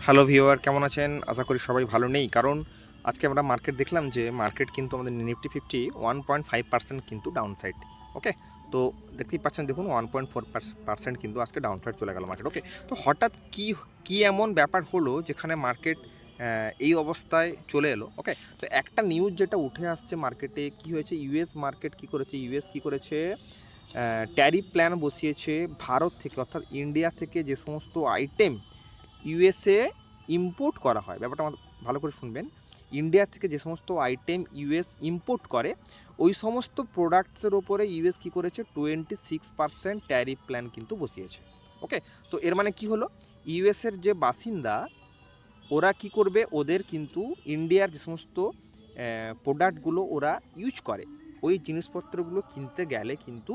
Hello viewer, কেমন আছেন? আশা করি সবাই ভালো নেই, কারণ আজকে আমরা মার্কেট দেখলাম যে মার্কেট কিন্তু আমাদের নিফটি ফিফটি 1.5% কিন্তু ডাউন সাইড। ওকে, তো দেখতেই পাচ্ছেন, দেখুন 1.4% কিন্তু আজকে ডাউন সাইড চলে গেল মার্কেট। ওকে, তো হঠাৎ কি কি এমন ব্যাপার হলো যেখানে মার্কেট এই অবস্থায় চলে এলো? ওকে, তো একটা নিউজ যেটা উঠে আসছে মার্কেটে, কি হয়েছে, ইউএস মার্কেট কি করেছে, ইউএস কি করেছে, ট্যারিফ প্ল্যান বসিয়েছে ভারত থেকে, অর্থাৎ ইন্ডিয়া থেকে যে সমস্ত আইটেম ইউএসএ ইম্পোর্ট করা হয়। ব্যাপারটা আমার ভালো করে শুনবেন। ইন্ডিয়া থেকে যে সমস্ত আইটেম ইউএস ইম্পোর্ট করে, ওই সমস্ত প্রোডাক্টসের ওপরে ইউএস কী করেছে, 26% ট্যারিফ প্ল্যান কিন্তু বসিয়েছে। ওকে, তো এর মানে কি হলো, ইউএসের যে বাসিন্দা ওরা কি করবে, ওদের কিন্তু ইন্ডিয়ার যে সমস্ত প্রোডাক্টগুলো ওরা ইউজ করে, ওই জিনিসপত্রগুলো কিনতে গেলে কিন্তু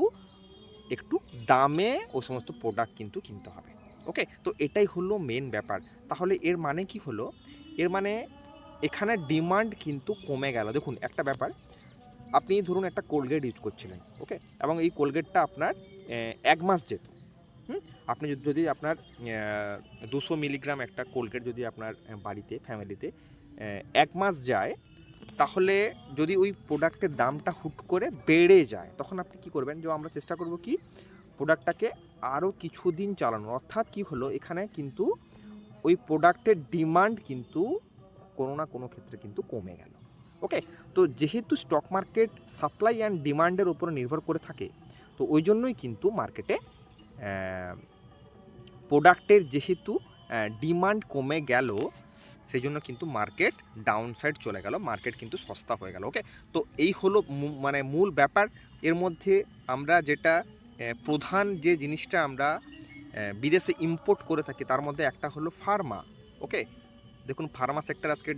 একটু দামে ও সমস্ত প্রোডাক্ট কিন্তু কিনতে হবে। ওকে, তো এটাই হলো মেন ব্যাপার। তাহলে এর মানে কি হলো, এর মানে এখানে ডিমান্ড কিন্তু কমে গেল। দেখুন একটা ব্যাপার, আপনি ধরুন একটা কোলগেট ইউজ করছিলেন, ওকে, এবং এই কোলগেটটা আপনার 1 মাস যেত। আপনি যদি আপনার 200 মিলিগ্রাম একটা কোলগেট যদি আপনার বাড়িতে ফ্যামিলিতে 1 মাস যায়, তাহলে যদি ওই প্রোডাক্টের দামটা হুট করে বেড়ে যায়, তখন আপনি কি করবেন, যে আমরা চেষ্টা করব কি প্রোডাক্টটাকে আরও কিছুদিন চালানো। অর্থাৎ কি হলো, এখানে কিন্তু ওই প্রোডাক্টের ডিমান্ড কিন্তু কোনো না কোনো ক্ষেত্রে কিন্তু কমে গেল। ওকে, তো যেহেতু স্টক মার্কেট সাপ্লাই অ্যান্ড ডিমান্ডের উপরে নির্ভর করে থাকে, তো ওই জন্যই কিন্তু মার্কেটে প্রোডাক্টের যেহেতু ডিমান্ড কমে গেল, সেই জন্য কিন্তু মার্কেট ডাউন সাইড চলে গেল, মার্কেট কিন্তু সস্তা হয়ে গেল। ওকে, তো এই হলো মানে মূল ব্যাপার। এর মধ্যে আমরা যেটা প্রধান যে জিনিসটা আমরা বিদেশে ইম্পোর্ট করে থাকি, তার মধ্যে একটা হলো ফার্মা। ওকে, দেখুন ফার্মা সেক্টর আজকে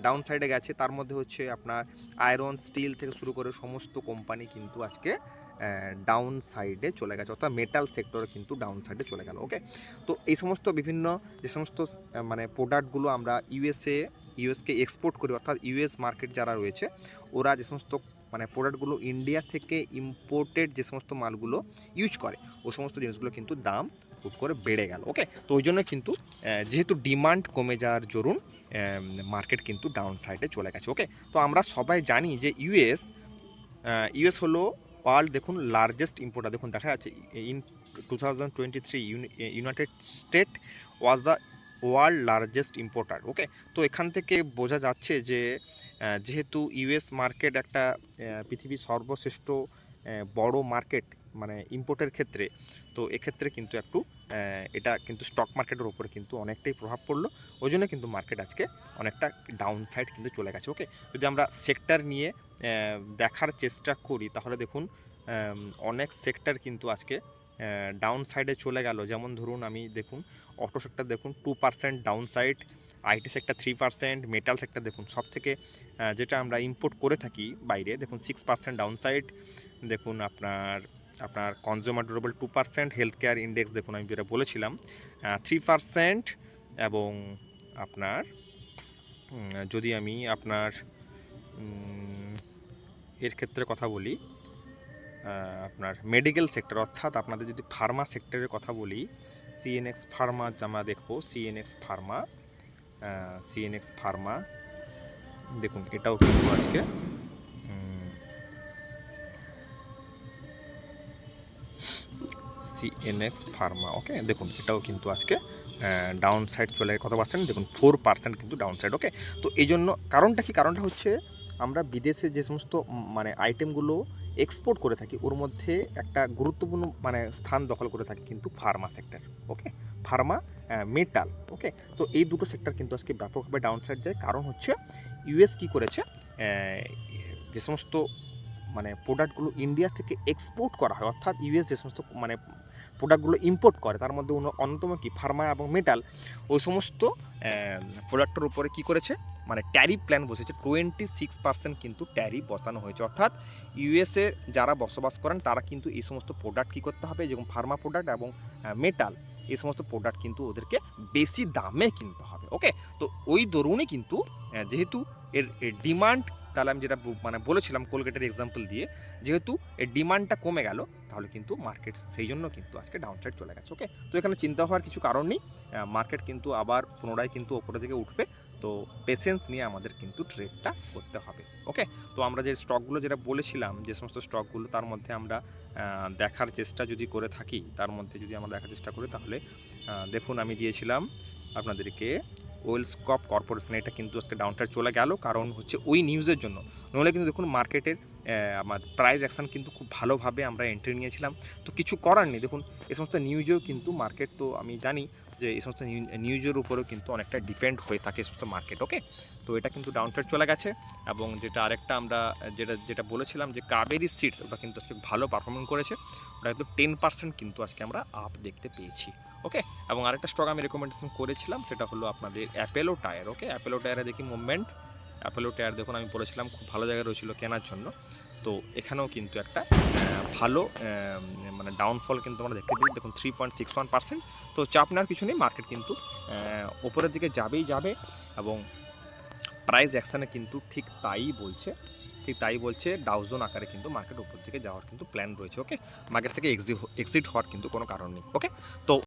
ডাউন সাইডে গেছে। তার মধ্যে হচ্ছে আপনার আয়রন, স্টিল থেকে শুরু করে সমস্ত কোম্পানি কিন্তু আজকে ডাউন সাইডে চলে গেছে, অর্থাৎ মেটাল সেক্টরে কিন্তু ডাউন সাইডে চলে গেল। ওকে, তো এই সমস্ত বিভিন্ন যে সমস্ত মানে প্রোডাক্টগুলো আমরা ইউএসকে এক্সপোর্ট করি, অর্থাৎ ইউএস মার্কেট যারা রয়েছে, ওরা যে সমস্ত মানে প্রোডাক্টগুলো ইন্ডিয়া থেকে ইম্পোর্টেড যে সমস্ত মালগুলো ইউজ করে, ও সমস্ত জিনিসগুলো কিন্তু দাম হুট করে বেড়ে গেল। ওকে, তো ওই জন্য কিন্তু যেহেতু ডিমান্ড কমে যাওয়ার দরুন মার্কেট কিন্তু ডাউন সাইডে চলে গেছে। ওকে, তো আমরা সবাই জানি যে ইউএস হলো ওয়ার্ল্ড, দেখুন লার্জেস্ট ইম্পোর্টার। দেখুন দেখা যাচ্ছে in 2023 United State was the world largest importer. Okay, তো এখান থেকে বোঝা যাচ্ছে যে যেহেতু ইউএস মার্কেট একটা পৃথিবীর সর্বশ্রেষ্ঠ বড় মার্কেট মানে ইম্পোর্টের ক্ষেত্রে, তো এক্ষেত্রে কিন্তু একটু এটা কিন্তু স্টক মার্কেটের ওপরে কিন্তু অনেকটাই প্রভাব পড়লো। ওই জন্য কিন্তু মার্কেট আজকে অনেকটা ডাউন সাইড কিন্তু চলে গেছে। ওকে, যদি আমরা সেক্টর নিয়ে দেখার চেষ্টা করি, তাহলে দেখুন অনেক সেক্টর কিন্তু আজকে ডাউন সাইডে চলে গেল। যেমন ধরুন আমি দেখুন অটো সেক্টর দেখুন 2% down side, IT sector 3%, metal sector দেখুন সব থেকে যেটা আমরা ইম্পোর্ট করে থাকি বাইরে, দেখুন 6% ডাউন সাইড। দেখুন আপনার consumer durable 2%, health care index দেখুন আমি যেটা বলেছিলাম 3%, এবং আপনার যদি আমি আপনার এর ক্ষেত্রে কথা বলি, আপনার মেডিকেল সেক্টর, অর্থাৎ আপনাদের যদি ফার্মা সেক্টরের কথা বলি, সিএনএক্স ফার্মা আমরা দেখবো, সিএনএক্স ফার্মা দেখুন এটাও কিন্তু আজকে সিএনএক্স ফার্মা, ওকে, দেখুন এটাও কিন্তু আজকে ডাউন সাইড চলে কত পার্সেন্ট, দেখুন 4% কিন্তু ডাউন সাইড। ওকে, তো এই জন্য কারণটা কি, কারণটা হচ্ছে আমরা বিদেশে যে সমস্ত মানে আইটেমগুলো এক্সপোর্ট করে থাকি, ওর মধ্যে একটা গুরুত্বপূর্ণ মানে স্থান দখল করে থাকে কিন্তু ফার্মা সেক্টর। ওকে, ফার্মা, মেটাল। ওকে, তো এই দুটো সেক্টর কিন্তু আজকে ব্যাপকভাবে ডাউন সাইড যায়। কারণ হচ্ছে ইউএস কী করেছে, যে সমস্ত মানে প্রোডাক্টগুলো ইন্ডিয়া থেকে এক্সপোর্ট করা হয়, অর্থাৎ ইউএস যে সমস্ত মানে প্রোডাক্টগুলো ইম্পোর্ট করে, তার মধ্যে অন্যতম কি ফার্মা এবং মেটাল, ওই সমস্ত প্রোডাক্টের উপরে কী করেছে, মানে ট্যারিফ প্ল্যান বসেছে। 26% কিন্তু ট্যারিফ বসানো হয়েছে, অর্থাৎ ইউএসএ যারা বসবাস করেন তারা কিন্তু এই সমস্ত প্রোডাক্ট কী করতে হবে, যেমন ফার্মা প্রোডাক্ট এবং মেটাল, এই সমস্ত প্রোডাক্ট কিন্তু ওদেরকে বেশি দামে কিনতে হবে। ওকে, তো ওই দরুনই কিন্তু যেহেতু এর ডিমান্ড তাহলে আমি যেটা মানে বলেছিলাম কোলগেটের এক্সাম্পল দিয়ে, যেহেতু এর ডিমান্ডটা কমে গেল তাহলে কিন্তু মার্কেট সেই জন্য কিন্তু আজকে ডাউন সাইড চলে গেছে। ওকে, তো এখানে চিন্তা হওয়ার কিছু কারণ নেই, মার্কেট কিন্তু আবার পুনরায় কিন্তু ওপরের দিকে উঠবে। তো পেশেন্স নিয়ে আমাদের কিন্তু ট্রেডটা করতে হবে। ওকে, তো আমরা যে স্টকগুলো যেটা বলেছিলাম, যে সমস্ত স্টকগুলো তার মধ্যে আমরা দেখার চেষ্টা যদি করে থাকি, তার মধ্যে যদি আমরা দেখার চেষ্টা করি তাহলে দেখুন আমি দিয়েছিলাম আপনাদেরকে ওয়েলস্কপ কর্পোরেশন, এটা কিন্তু আজকে ডাউনসাইড চলে গেল, কারণ হচ্ছে ওই নিউজের জন্য। নইলে কিন্তু দেখুন মার্কেটের আমার প্রাইস অ্যাকশন কিন্তু খুব ভালোভাবে আমরা এন্ট্রি নিয়েছিলাম। তো কিছু করার নেই, দেখুন এই সমস্ত নিউজেও কিন্তু মার্কেট, তো আমি জানি যে এই সমস্ত নিউজের উপরেও কিন্তু অনেকটা ডিপেন্ড হয়ে থাকে এই সমস্ত মার্কেট। ওকে, তো এটা কিন্তু ডাউনসাইড চলে গেছে। এবং যেটা আরেকটা আমরা যেটা বলেছিলাম যে কাবেরি সিডস, ওটা কিন্তু আজকে ভালো পারফরমেন্স করেছে, ওটা কিন্তু 10% কিন্তু আজকে আমরা আপ দেখতে পেয়েছি। ওকে, এবং আরেকটা স্টক আমি রেকমেন্ডেশন করেছিলাম, সেটা হলো আপনাদের অ্যাপেলো টায়ার। ওকে, অ্যাপেলো টায়ারে দেখি মুভমেন্ট, অ্যাপেলো টায়ার দেখুন আমি বলেছিলাম খুব ভালো জায়গায় রয়েছিল কেনার জন্য। তো এখানেও কিন্তু একটা ভালো মানে ডাউনফল কিন্তু আমরা দেখতে পেয়েছি, দেখুন 3.61%। তো চাপ নেওয়ার কিছু নেই, মার্কেট কিন্তু ওপরের দিকে যাবে। এবং প্রাইস অ্যাকশানে কিন্তু ঠিক তাই বলছে ডাউজোন আকারে কিন্তু মার্কেট উপর দিকে যাওয়ার কিন্তু প্ল্যান রয়েছে। ওকে, মার্কেট থেকে এক্সিট হওয়ার কিন্তু কোনো কারণ নেই। ওকে, তো